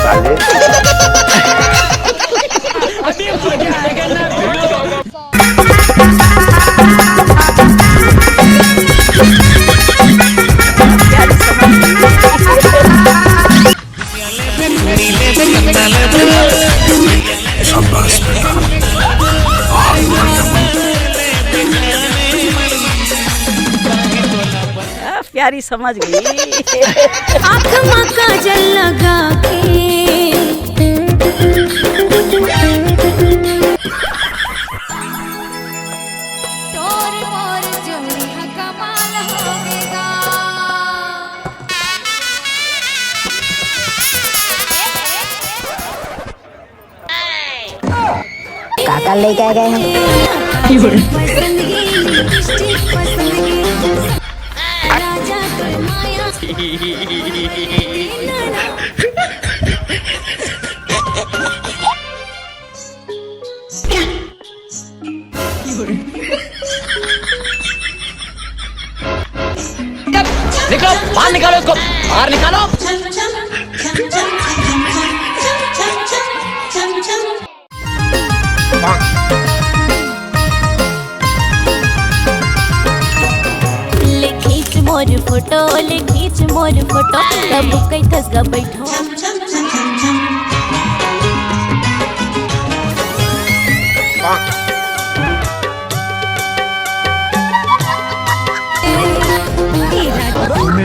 साले प्यारी समझ गई। आँख में काजल लगा के तोर मोर जोड़ी कमाल होगा। काका लेके गए निकलो बाहर, निकालो इसको बाहर निकालो। ले खींच मोर फोटो, ले खींच मोर फोटो, तब कई थस गा बैठो।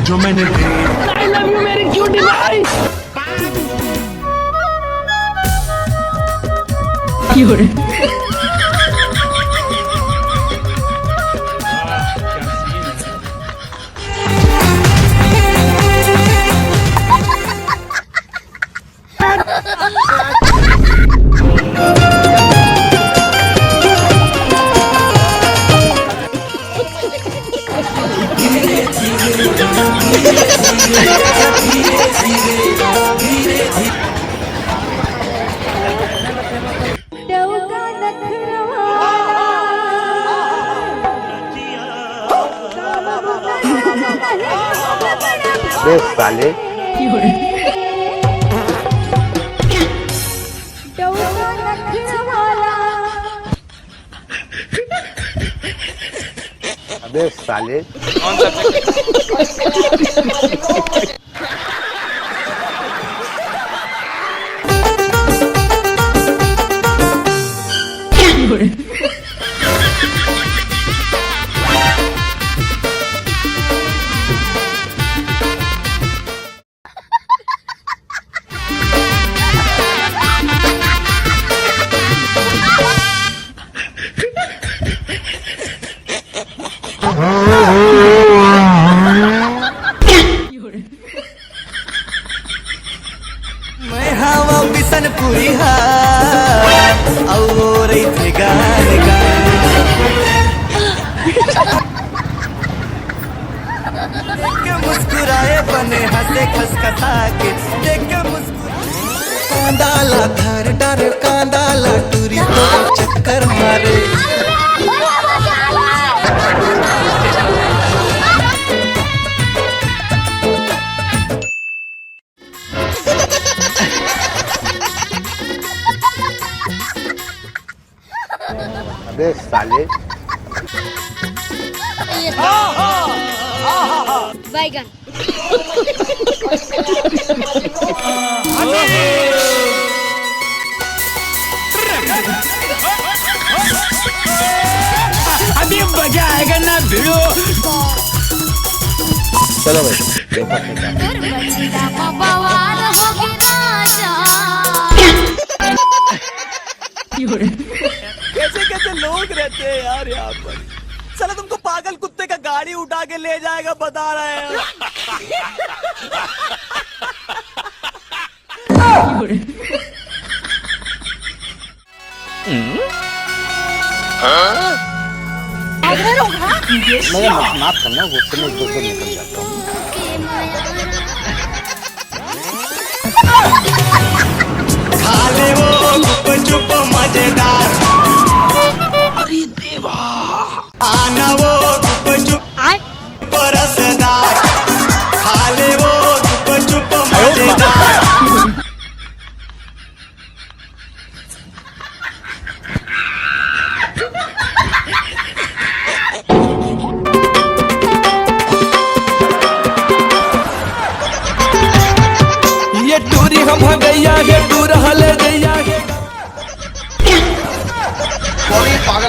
जो मैंने I love you मेरी क्यूटी भाई। साले अबे साले मैं हवा बिसनपुरी और इथे गान देख के मुस्कुराए बने हंसे खसखसा के, देख के कांदाला धर डर कांदाला टूरी तो चक्कर मारे। अबे साले बैगन अभी मजा आएगा ना भिड़ो। चलो भाई कैसे कैसे लोग रहते हैं यार यहाँ पर। चलो तुमको पागल कुत्ते का गाड़ी उठा के ले जाएगा बता रहे हैं। मैं माफ करना, गुस्से में दो निकल जाता हूँ। खाले वो चुप चुप मजेदार, अरे देवा आना वो चुप चुप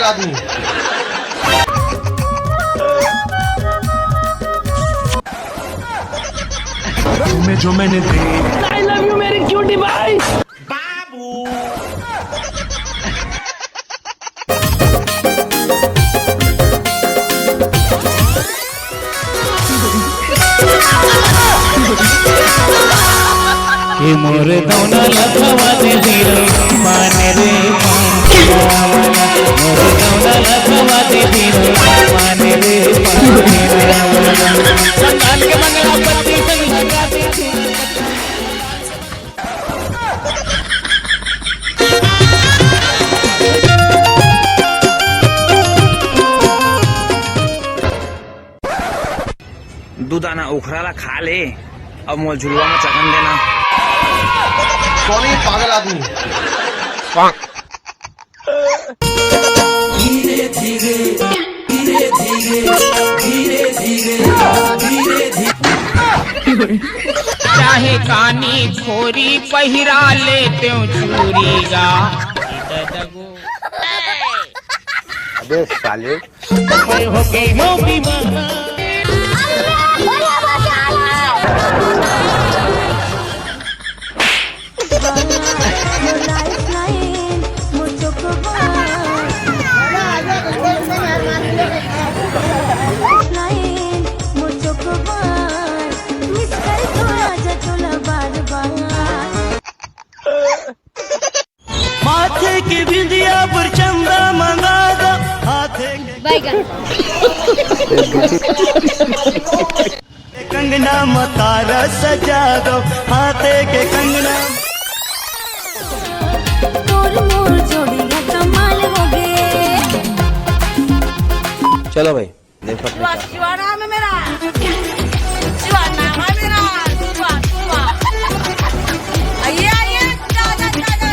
आदमी। तुम्हें जो मैंने देखा। I love you मेरी क्यूटी भाई। ये मोरे दौना लखवा दे धीरे माने रे वाला मोरे दौना लखवा दे धीरे माने रे वाला संगान के मंगला पत्ती संग लगा दे दूधाना उखराला खा ले अब मोल झुलवा में चकन देना। कौन है ये पागल आदमी? धीरे धीरे धीरे धीरे धीरे धीरे धीरे चाहे कानी छोरी पहिरा लेते चूरी गा अबे साले हो गई मोगी माँ माथे की बिंदिया पर चंदा मंगा दो हाथे के कंगना मतारा सजा दो हाथे के कंगना। तोर मोर जोड़िया कमाल हो गए। चलो भाई देखो शिवा नाम है मेरा, शिवा नाम है मेरा, शिवा शिवा। आइए आइए, दादा दादा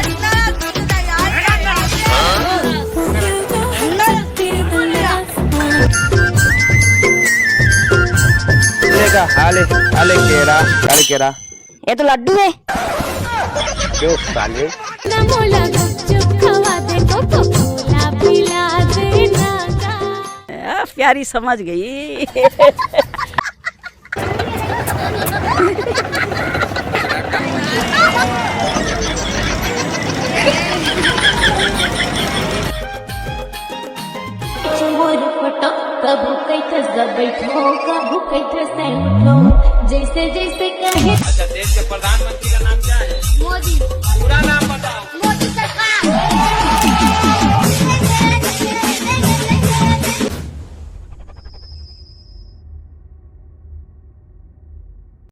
हाले हाले केरा हाले केरा। ये तो लड्डू है। अबे साले मोला गुपचुप खवा दे कोको कोला पिला दे ना। प्यारी समझ गई। मोर फोटो कबू कैठस बैठो कबू कैठस नहीं उठो जैसे जैसे कहे।